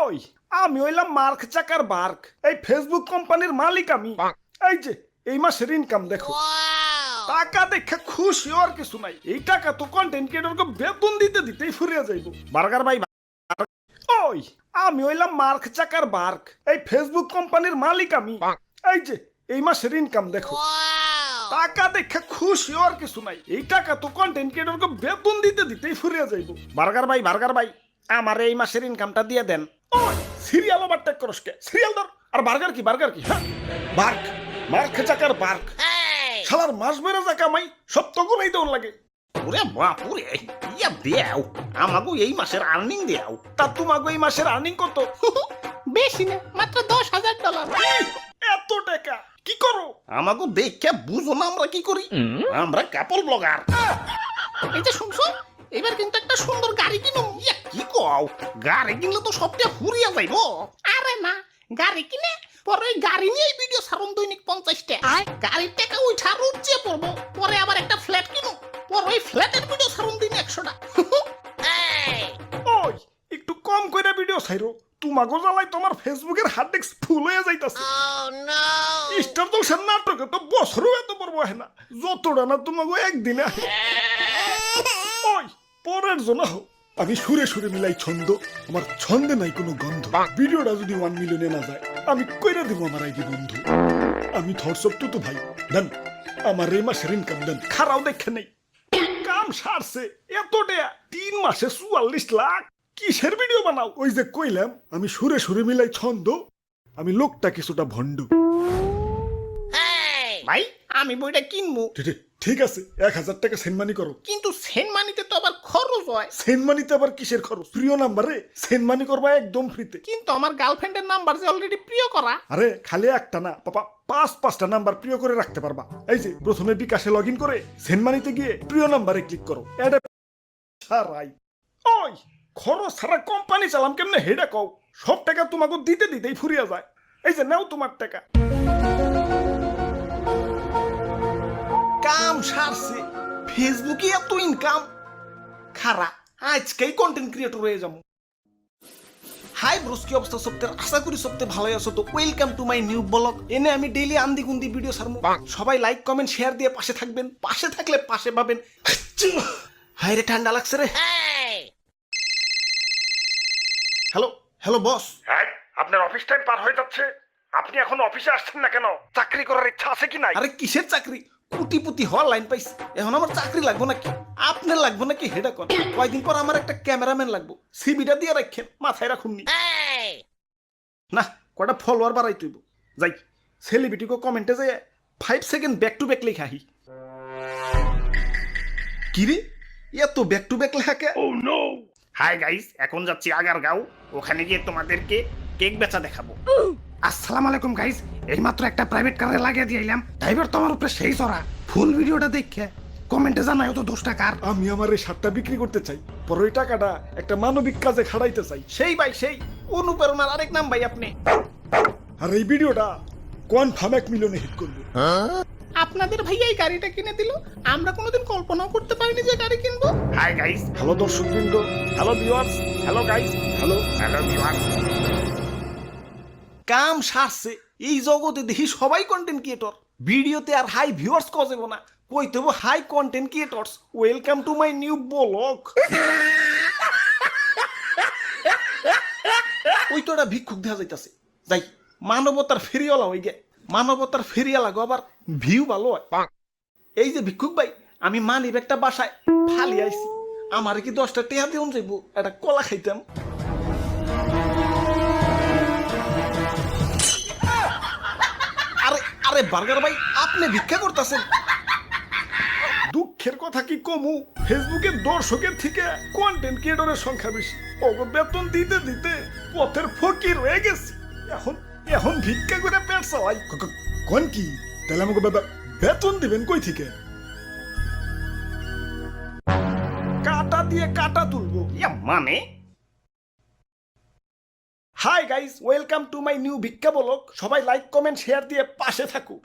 ওই আমি হইলাম মার্ক চাকার বার্ক, এই ফেসবুক কোম্পানির মালিক আমি। এই যে এই মাসের ইনকাম দেখো, টাকা দেখে খুশি আর কিছু নাই। এই টাকা তো কন্টেন্ট ক্রিয়েটরকে বেতন দিতে দিতেই ফুরিয়ে যাইব। বার্গার ভাই, ওই আমি হইলাম মার্ক চাকার বার্ক, এই ফেসবুক কোম্পানির মালিক আমি। এই যে এই মাসের ইনকাম দেখো, টাকা দেখে খুশি আর কিছু নাই। এই টাকা তো কন্টেন্ট ক্রিয়েটরকে বেতন দিতে দিতেই ফুরিয়ে যাইব। বার্গার ভাই আমার এই মাসের ইনকামটা দিয়ে দেন। ওই সিরিয়াল ওভারটেক করস কে? সিরিয়াল ধর। আর বার্গার কি হ্যাঁ বার্ক, মার্ক চাকার বার্ক। শালার মাস বেড়ে যা কামাই সব তো গুলাই দেওয়ার লাগে। ওরে বাপুরে, ইয়া দেও আমাগো এই মাসের আর্নিং দেও। তা তোমাকে এই মাসের আর্নিং কত? বেশি না, মাত্র $10,000। এত টাকা কি করো? আমাগো দেখে বুঝো না আমরা কি করি। আমরা কাপল ব্লগার। এই যে শুনছো, এবার কিন্তু একটা সুন্দর গাড়ি কিনো। ইয়া কি কও, গাড়ি কিনলে তো সবটা ফুরিয়া যাইবো। আরে না, গাড়ি কিনে পরে ওই গাড়ি নিয়ে ভিডিও ছাড়ুন দৈনিক 50টা। গাড়ির টাকা উঠা রুচিয়ে পড়বো, পরে আবার একটা ফ্ল্যাট কিনো, পরে ওই ফ্ল্যাটের ভিডিও ছাড়ুন দিন 100টা। ওই একটু কম করে ভিডিও ছাইরো, তোমাগো জ্বালাই তোমার ফেসবুকের হার্ড ডিস্ক ফুল হয়ে যাইতাছে। স্টার জলসার নাটকে তো বছরও এত পড়বো হয় না, যতটা না তোমাগো একদিনে আহে। ওই পরের জন্য হোক, আমি সুরে সুরে মিলাই ছন্দ, আমার ছন্দে নাই কোনো গন্ধ। ভিডিওটা যদি 1 মিলিয়নে না যায় আমি কইরা দেবো আমার আইডি বন্ধু। আমি থটসপ তো ভাই দেন, আমার এই মাসের ইনকাম দেন। খারাও দেখে নেই কাম সারছে এত টাকা, 3 মাসে 44 লাখ। কিসের ভিডিও বানাও? ওই যে কইলাম আমি সুরে সুরে মিলাই ছন্দ, আমি লোকটা কিছুটা ভণ্ড। ভাই আমি বইটা কিনবো, ঠিক আছে 1000 টাকা সেনমানি করো। কিন্তু সেনমানিতে তো আবার খরচ হয়। সেনমানিতে আবার কিসের খরচ? প্রিয় নাম্বারে সেনমানি করবা একদম ফ্রিতে। কিন্তু আমার গার্লফ্রেন্ডের নাম্বার যে অলরেডি প্রিয় করা। আরে খালি একটা না পাপা, 5-5টা নাম্বার প্রিয় করে রাখতে পারবা। এই যে প্রথমে বিকাশে লগ ইন করে সেনমানিতে গিয়ে প্রিয় নাম্বারে ক্লিক করো। এটা ছাড়াই ওই খরচ ছাড়া কোম্পানি চালাম কেমনে হেডা কও। সব টাকা তোমাকে দিতে দিতেই ফুরিয়া যায়। এই যে নাও তোমার টাকা। কাম সারছে, ফেসবুকে এত ইনকাম। খারা আজকেই কন্টেন্ট ক্রিয়েটর হয়ে যাবো। হাই ব্রোস, কি অবস্থা সপ্তাহের? আশা করি সপ্তাহে ভালোই আছো। তো welcome to my new blog. এনে আমি ডেইলি আন্দি গুন্দি ভিডিও ছাড়বো। সবাই লাইক কমেন্ট শেয়ার দিয়ে পাশে থাকবেন, পাশে থাকলে পাশে পাবেন। হাই রে ঠান্ডা লাগছে রে। Hello boss. হ্যাঁ, আপনার অফিস টাইম পার হয়ে যাচ্ছে, আপনি এখন অফিসে আসছেন না কেন? চাকরি করার ইচ্ছা আছে কি নাই? আরে কিসের চাকরি? কুটিপুতি হওয়ার লাইন পাইছি, এখন আমার চাকরি লাগবো নাকি? আপনার লাগবো নাকি হেডা কর। কয়দিন পর আমার একটা ক্যামেরাম্যান লাগবো, সিবিটা দিয়ে রাখেন, মাথায় রাখুননি। না কয়টা ফলোয়ার বাড়াই তুইব। যাই সেলিব্রিটিকে কমেন্টে যাই 5 সেকেন্ড ব্যাক টু ব্যাক লেখা হি। কি রে এত ব্যাক টু ব্যাক লেখা কে? Oh no! হাই গাইস, এখন যাচ্ছি আগারগাঁও, ওখানে গিয়ে তোমাদেরকে কেক বেচা দেখাবো। আসসালামু আলাইকুম গাইস, এইমাত্র একটা প্রাইভেট কারে লাগিয়ে দিয়ে এলাম। ড্রাইভার তোমার উপরে সেই চড়া। ফুল ভিডিওটা দেখে কমেন্টে জানাই তো 10 টাকার। আমি আমার এই শার্টটা বিক্রি করতে চাই, পরে ওই টাকাটা একটা মানবিক কাজে খাড়াইতে চাই। সেই ভাই সেই অনুপ্রেরণার আরেক নাম ভাই আপনি। আর এই ভিডিওটা কনফার্ম 1 মিলিয়নে হিট করবে। আপনাদের ভাইয়া এই গাড়িটা কিনে দিল, আমরা কোনোদিন কল্পনাও করতে পারিনি যে গাড়ি কিনবো। হাই গাইস, হ্যালো দর্শকবৃন্দ, hello viewers, hello guys, hello viewers. কাম সারছে, এই জগতে দেখি সবাই কন্টেন্ট ক্রিয়েটর। ভিডিওতে আর হাই ভিউয়ার্স কজেব না, কইতে হবে hi content creators. Welcome to my new blog. ওই তো একটা ভিক্ষুক দেখা যাইতাছে। যাই মানবতার ফেরিওয়ালা হয়ে গে, মানবতার ফেরিওয়ালা গো আবার ভিউ ভালো হয়। এই যে ভিক্ষুক ভাই, আমি মানি ব্যাগটা বাসায় ফালি আইছি, আমার কি 10টা টেহা দিউন যাইব, একটা কলা খাইতাম। আরে আরে বার্গার ভাই, আপনি ভিক্ষা করতেছেন? দুঃখের কথা কি কমু, ফেসবুকের দর্শকের থেকে কন্টেন্ট ক্রিয়েটরের সংখ্যা বেশি। ওগো বেতন দিতে দিতে পথের ফকির হয়ে গেছি। এখন ভিক্ষা করে পেট চালাই। কোন কি তাহলে আমাকে বেতন দিবেন কই থেকে? কাটা দিয়ে কাটা তুলবো। ইয়া মানে hi guys, welcome to my new ভিক্ষা ব্লগ। সবাই লাইক কমেন্ট শেয়ার দিয়ে পাশে থাকুক।